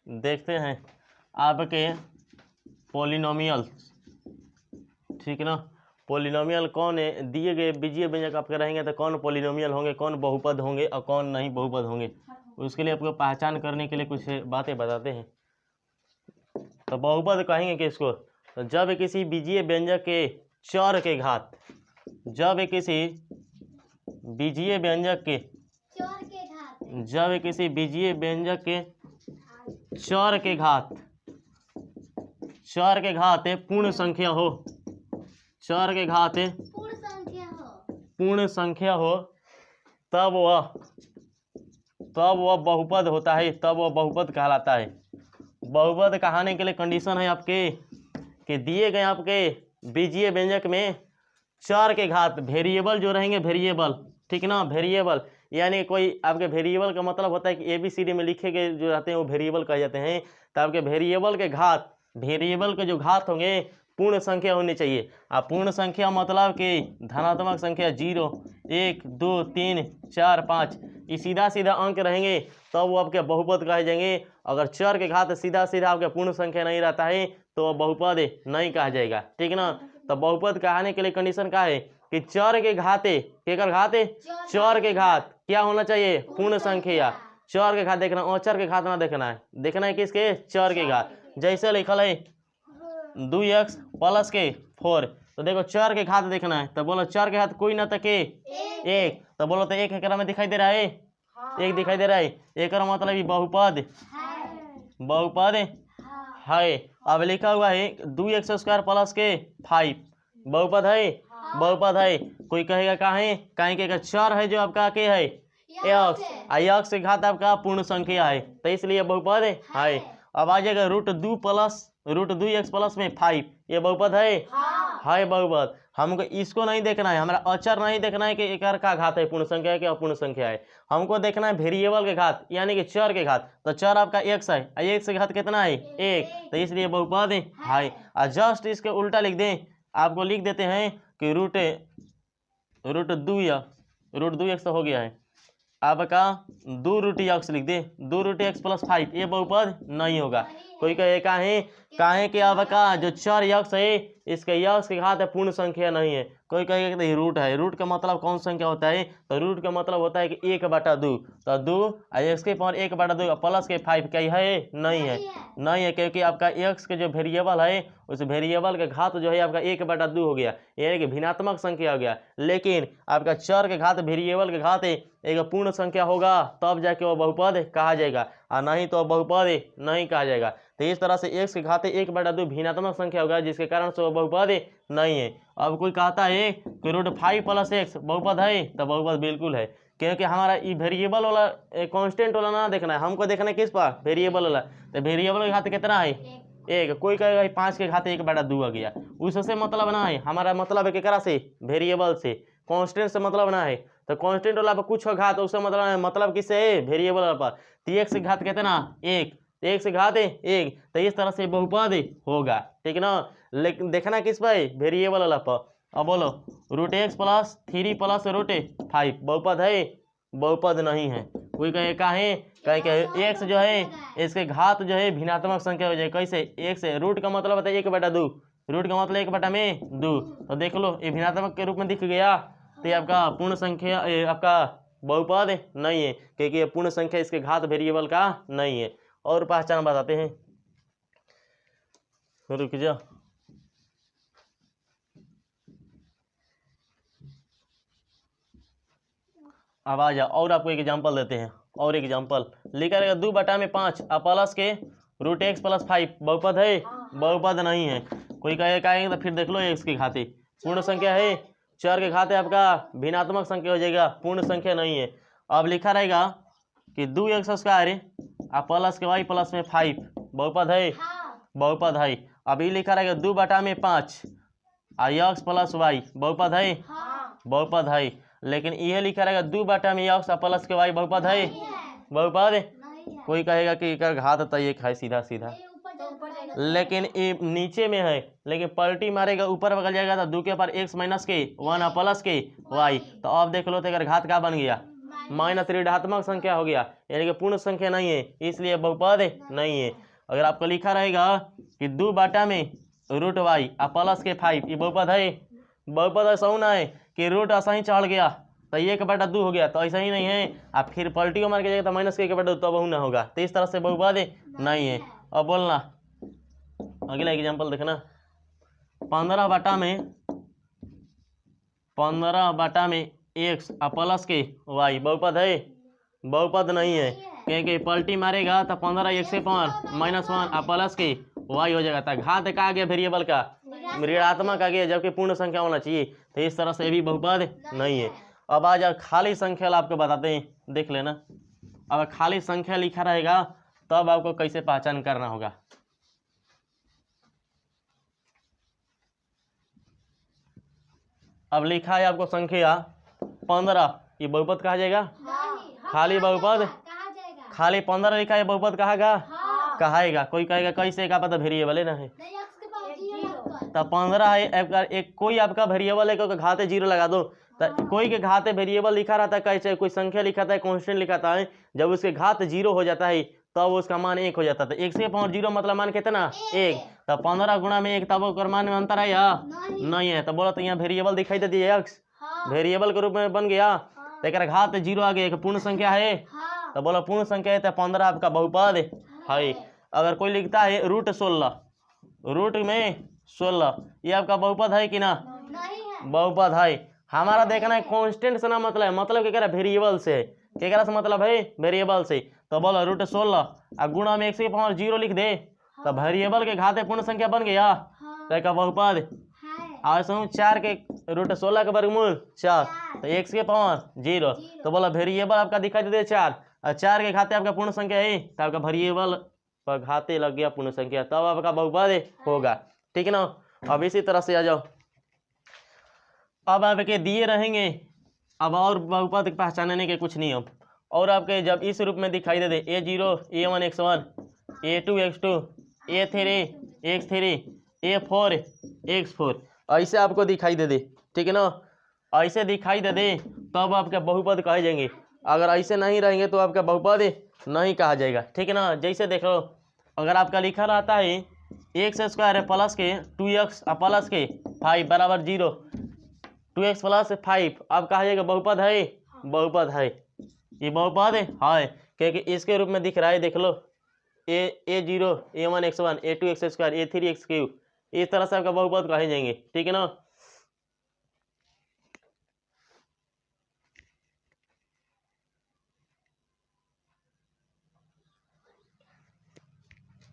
देखते हैं आपके पॉलिनोमियल, ठीक है ना। पॉलिनोमियल कौन है, दिए गए बीजीय व्यंजक आपके रहेंगे तो कौन पॉलिनोमियल होंगे, कौन बहुपद होंगे और कौन नहीं बहुपद होंगे। उसके लिए आपको पहचान करने के लिए कुछ बातें बताते हैं। तो बहुपद कहेंगे कि इसको, तो जब किसी बीजीय व्यंजक के चर के घात, जब किसी बीजीय व्यंजक के, जब किसी बीजीय व्यंजक के चर के घात, चर के घात पूर्ण संख्या हो, चर के घात पूर्ण संख्या हो, तब वह बहुपद होता है, तब वह बहुपद कहलाता है। बहुपद कहने के लिए कंडीशन है आपके कि दिए गए आपके बीजीय व्यंजक में चर के घात, वेरिएबल जो रहेंगे, वेरिएबल, ठीक ना, वेरिएबल यानी कोई आपके वेरिएबल का मतलब होता है कि ABCD में लिखे गए जो रहते हैं वो वेरिएबल कहे जाते हैं। तो आपके वेरिएबल के घात, वेरिएबल के जो घात होंगे पूर्ण संख्या होनी चाहिए। आप पूर्ण संख्या मतलब कि धनात्मक संख्या 0, 1, 2, 3, 4, 5 ये सीधा सीधा अंक रहेंगे तब वो आपके बहुपद कहे जाएंगे। अगर चर के घात सीधा सीधा आपके पूर्ण संख्या नहीं रहता है तो वह बहुपद नहीं कहा जाएगा, ठीक है ना। तो बहुपद कहने के लिए कंडीशन क्या है कि चर के घाते, केकर घाते, चर के घात क्या होना चाहिए, पूर्ण संख्या। चर के घात देखना, अचर के घात ना देखना है, देखना है किसके, चर के घात। जैसे लिखल है 2x प्लस के 4, तो देखो चर के घात देखना है, तो बोलो चर के घात कोई ना तके 1, तो बोलो तो 1 एकरा में दिखाई दे रहा है, 1 दिखाई दे रहा है, एक मतलब ये बहुपद, बहुपद है। अब लिखा हुआ है 2x² प्लस के 5, बहुपद है, बहुपद है। कोई कहेगा कहाँ, कहीं के चर है जो आपका के है x, x के घात आपका पूर्ण संख्या है तो इसलिए बहुपद है। अब आ जाएगा √2x प्लस में 5, ये बहुपद है बहुपद। हमको इसको नहीं देखना है, हमारा अचर नहीं देखना है कि एकर का घात है, पूर्ण संख्या है कि अपूर्ण संख्या है। हमको देखना है वेरिएबल के घात यानी कि चर के घात। तो चर आपका x है, x के घात कितना है 1, तो इसलिए बहुपद है। और जस्ट इसके उल्टा लिख दें, आपको लिख देते हैं कि √2x तो हो गया है आपका 2√x लिख दे, 2√x प्लस 5 ये बहुपद नहीं होगा। कोई कहे काहे कि आपका जो चर x है इसके x के घात पूर्ण संख्या नहीं है। कोई कहेगा कि रूट है, रूट का मतलब कौन संख्या होता है, तो रूट का मतलब होता है कि 1/2, तो 2 x के पावर 1/2 प्लस के 5 क्या है, नहीं है क्योंकि आपका x के जो वेरिएबल है उस वेरिएबल के घात जो है आपका 1/2 हो गया, यानी कि भिन्नात्मक संख्या हो गया। लेकिन आपका चर के घात वेरिएबल के घात एक पूर्ण संख्या होगा तब जाके वो बहुपद कहा जाएगा, और नहीं तो बहुपद नहीं कहा जाएगा। तो इस तरह से x के घाते 1/2 भिन्नात्मक संख्या होगा जिसके कारण से वो बहुपद नहीं है। अब कोई कहता है कि √5 प्लस x बहुपद है, तो बहुपद बिल्कुल है, क्योंकि हमारा ये वेरिएबल वाला कांस्टेंट वाला ना देखना है, हमको देखना है किस पर, वेरिएबल वाला। तो वेरिएबल के घाते कितना है 1, कोई कहेगा 5 के घाते 1/2 आ गया, उससे मतलब ना है, हमारा मतलब है केकरा से, वेरिएबल से, कांस्टेंट से मतलब ना है। तो कांस्टेंट वाला पर कुछ घात उससे मतलब किससे है, वेरिएबल वाला पर। तो x के घात कितना 1, 1 से घात 1, तो इस तरह से बहुपद होगा, ठीक है ना। लेकिन देखना किस पर, वेरिएबल वाला पर। अब बोलो √x प्लस 3 प्लस √5 बहुपद है, बहुपद नहीं है। कोई कहे कहे x जो है इसके घात जो है भिन्नात्मक संख्या हो जाए, कैसे, x रूट का मतलब होता है 1/2, रूट का मतलब 1/2, तो देख लो ये भिन्नात्मक के रूप में दिख गया, तो ये आपका पूर्ण संख्या आपका बहुपद नहीं है, क्योंकि ये पूर्ण संख्या इसके घात वेरिएबल का नहीं है। और पहचान बताते हैं, रुक जा, अब आ जा और आपको एग्जाम्पल देते हैं। और एग्जाम्पल लिखा रहेगा 2/5 प्लस के √x प्लस 5 बहुपद है, बहुपद नहीं है। कोई कहेगा तो फिर देख लो x के घाते पूर्ण संख्या है, चर के घाते आपका भिन्नात्मक संख्या हो जाएगा, पूर्ण संख्या नहीं है। अब लिखा रहेगा कि 2x² प्लस के y प्लस में 5 बहुपद है, बहुपद है। अभी लिखा रहेगा 2/5 x प्लस y बहुपद है, बहुपद है। लेकिन यह लिखा रहेगा 2/x प्लस के y बहुपद है, बहुपद। कोई कहेगा कि घात तो एक है सीधा सीधा, लेकिन ये नीचे में है, लेकिन पलटी मारेगा ऊपर बगल जाएगा तो 2 के पर x माइनस के 1 प्लस के y, तो अब देख लो तो घात का बन गया माइनस ऋणात्मक संख्या हो गया, यानी कि पूर्ण संख्या नहीं है, इसलिए बहुपद नहीं है। अगर आपको लिखा रहेगा कि 2 में रूट वाई और प्लस के 5, ये बहुपद है? बहुपद ऐसा होना है कि रूट ऐसा ही चढ़ गया तो 1/2 हो गया, तो ऐसा ही नहीं है। आप फिर पलटी मार के जाएगा तो माइनस के 1/2 तब बहुना होगा, तो इस तरह से बहुपद नहीं है। अब बोलना अगला एग्जाम्पल देखना, 15 में x और प्लस के y बहुपद है? बहुपद नहीं है, क्योंकि पलटी मारेगा तो 15 1 से पावर -1 और प्लस के y हो जाएगा, तो घात का आ गया वेरिएबल का ऋणात्मक आ गया, जबकि पूर्ण संख्या होना चाहिए, तो इस तरह से भी बहुपद नहीं है। अब आ जाओ खाली संख्या आपको बताते हैं, देख लेना। अब खाली संख्या लिखा रहेगा तब आपको कैसे पहचान करना होगा। अब लिखा है आपको संख्या 15, ये बहुपद कहा जाएगा? खाली बहुपद, खाली 15 लिखा है, बहुपद कहागा? कहाएगा। कोई कहेगा कैसे, का पता वेरिएबल है ना है, तो 15 है एक कोई आपका वेरिएबल है, क्योंकि घाते 0 लगा दो, तो कोई के घाते वेरिएबल लिखा रहता है, कैसे कोई संख्या लिखा था, कांस्टेंट लिखा था, जब उसके घात 0 हो जाता है तब तो उसका मान 1 हो जाता है। 1 से पावर 0 मतलब मान कितना? 1। तो 15 गुणा में 1, तब ओकर मान में अंतर है या नहीं है? तो बोला तो यहाँ वेरिएबल दिखाई दे दिया, x वेरिएबल के रूप में बन गया, तो एक घात 0 आ गया, एक पूर्ण संख्या है, तो बोला पूर्ण संख्या है, तो 15 आपका बहुपद है। अगर कोई लिखता है √16, रूट में 16, ये आपका बहुपद है कि ना? बहुपद है। हमारा देखना है कांस्टेंट से ना मतलब क्या कह वेरिएबल से, क्या से मतलब है? वेरिएबल से। तो बोलो √16 और गुणा में 1 से पावर 0 लिख दे, तो वेरिएबल के घाते पूर्ण संख्या बन गया, तो एक बहुपद। और 4 के √16 का वर्गमूल 4, तो 1 के पावर 0, तो बोला वेरिएबल आपका दिखाई दे 4, और 4 के घाते आपका पूर्ण संख्या है, तो आपका वेरिएबल पर घाते लग गया पूर्ण संख्या, तब आपका बहुपद होगा। ठीक है ना? अब इसी तरह से आ जाओ, अब आपके दिए रहेंगे, अब और बहुपद पहचानने के कुछ नियम, और आपके जब इस रूप में दिखाई दे a0 a1 x1 a2 x2 a3 x3 a4 x4 ऐसे आपको दिखाई दे, ठीक है ना? ऐसे दिखाई दे तब आपका बहुपद कहे जाएंगे, अगर ऐसे नहीं रहेंगे तो आपका बहुपद नहीं कहा जाएगा। ठीक है ना? जैसे देख लो, अगर आपका लिखा रहता है x² प्लस के 2x प्लस के 5 बराबर 0, 2x प्लस 5 अब कहा जाएगा बहुपद है? बहुपद है, ये बहुपद है, क्योंकि इसके रूप में दिख रहा है, देख लो a0 a1 x1 a2 x² a3 x3, इस तरह से आपका बहुपद कहे जाएंगे। ठीक है ना?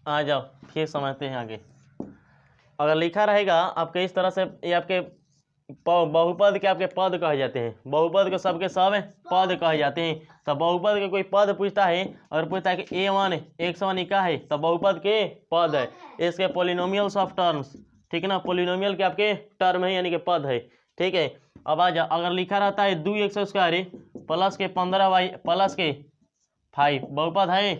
आ जाओ फिर समझते हैं आगे। अगर लिखा रहेगा आपके इस तरह से, ये आपके बहुपद के आपके पद कहे जाते हैं, बहुपद के सबके सब पद कहे जाते हैं। तो बहुपद के कोई पद पूछता है और पूछता है कि a1 x1 का है, तो बहुपद के पद है, इसके पोलिनोमियल्स ऑफ टर्म्स। ठीक है ना? पोलिनोमियल के आपके टर्म है, यानी कि पद है। ठीक है? अब आ जाओ, अगर लिखा रहता है 2x² प्लस के 15y प्लस के 5 बहुपद है?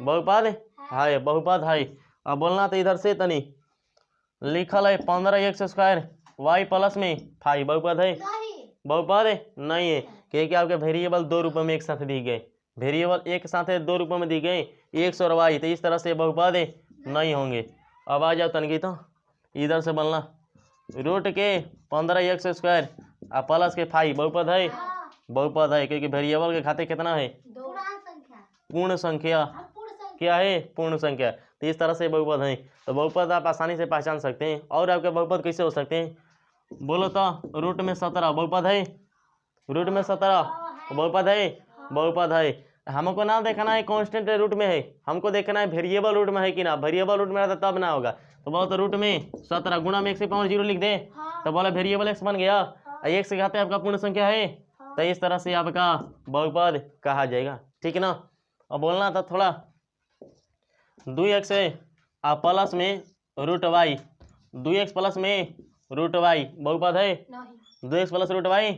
बहुपद है, बहुपद है। अब बोलना तो इधर से तनी लिखल है 15x² y प्लस में 5 बहुपद है? बहुपद नहीं है, क्योंकि आपके वेरिएबल 2 रूपों में एक साथ दी गए, वेरिएबल एक साथ 2 रूपों में दी गए x और y, तो इस तरह से बहुपद नहीं होंगे। अब आ जाओ तनकी, तो इधर से बोलना रूट के 15x² प्लस के 5 बहुपद है? बहुपद है, क्योंकि वेरिएबल के खाते कितना है? पूर्ण संख्या। क्या है? पूर्ण संख्या, तो इस तरह से बहुपद है। तो बहुपद आप आसानी से पहचान सकते हैं। और आपके बहुपद कैसे हो सकते हैं? बोलो तो रूट में 17 बहुपद है? रूट में 17 बहुपद है? बहुपद है। हमको ना देखना है कांस्टेंट रूट में है, हमको देखना है वेरिएबल रूट में है कि ना। वेरिएबल रूट में रहता तब ना होगा। तो बोलो तो रूट में 17 गुणा में 1 से पावर 0 लिख दे, तो बोला वेरिएबल x बन गया, 1 से घाते आपका पूर्ण संख्या है, तो इस तरह से आपका बहुपद कहा जाएगा। ठीक है ना? अब बोलना था थोड़ा 2x प्लस में रूट वाई, 2x प्लस में रूट वाई बहुपद है? 2x प्लस रूट वाई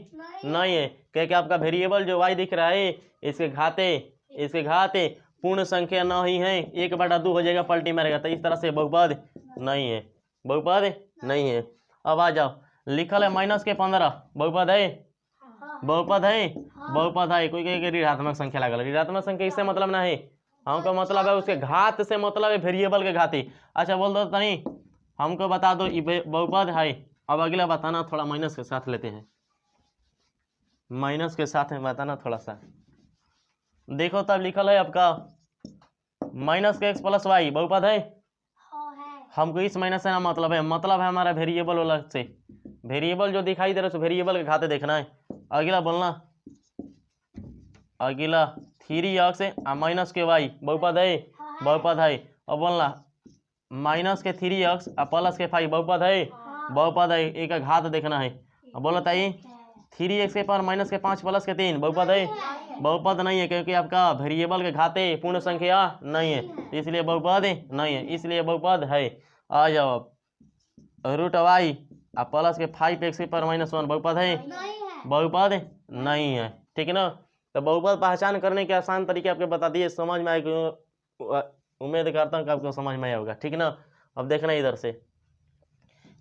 नहीं है, क्योंकि आपका वेरिएबल जो y दिख रहा है इसके घाते पूर्ण संख्या नहीं है, 1/2 हो जाएगा, पलटी मारेगा, तो इस तरह से बहुपद नहीं है, बहुपद नहीं है। अब आ जाओ, लिखल है -15 बहुपद है? बहुपद है, बहुपद है। कोई कहे ऋणात्मक संख्या लागल, ऋणात्मक संख्या इससे मतलब ना है, हमको मतलब है उसके घात से मतलब है वेरिएबल के घाती। अच्छा बोल दो तनी, हमको बता दो ये बहुपद है। अब अगला बताना, थोड़ा माइनस के साथ लेते हैं, माइनस के साथ में बताना थोड़ा सा। देखो तब लिखल है आपका माइनस के एक्स प्लस वाई बहुपद है। हमको इस माइनस से ना मतलब है, मतलब है हमारा वेरिएबल वाला से, वेरिएबल जो दिखाई दे रहा है वेरिएबल के खाते देखना है। अगला बोलना, अगला 3x माइनस के वाई बहुपद है, बहुपद है। अब बोलना माइनस के 3x प्लस के 5 बहुपद है, बहुपद है। एक का घात देखना है। अब बोला ताई 3x के पावर माइनस के 5 प्लस के 3 बहुपद है, बहुपद नहीं है, क्योंकि आपका वेरिएबल के खाते पूर्ण संख्या नहीं है, इसलिए बहुपद नहीं है, इसलिए बहुपद है। आ जाओ अब रूट वाई प्लस के 5x के पावर माइनस 1 बहुपद है, बहुपद नहीं है। ठीक है ना। तो बहुपद पहचान करने के आसान तरीके आपके बता दिए, समझ में आएगा, उम्मीद करता हूँ कि आपको समझ में आया होगा। ठीक है ना। अब देखना इधर से,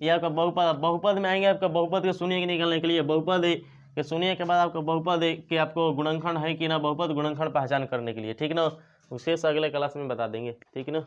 ये आपका बहुपद, बहुपद में आएंगे आपका बहुपद के शून्य के निकलने के लिए, बहुपद के शून्य के बाद आपको बहुपद के आपको गुणनखंड है कि ना, बहुपद गुणनखंड पहचान करने के लिए। ठीक ना, उसे अगले क्लास में बता देंगे। ठीक ना।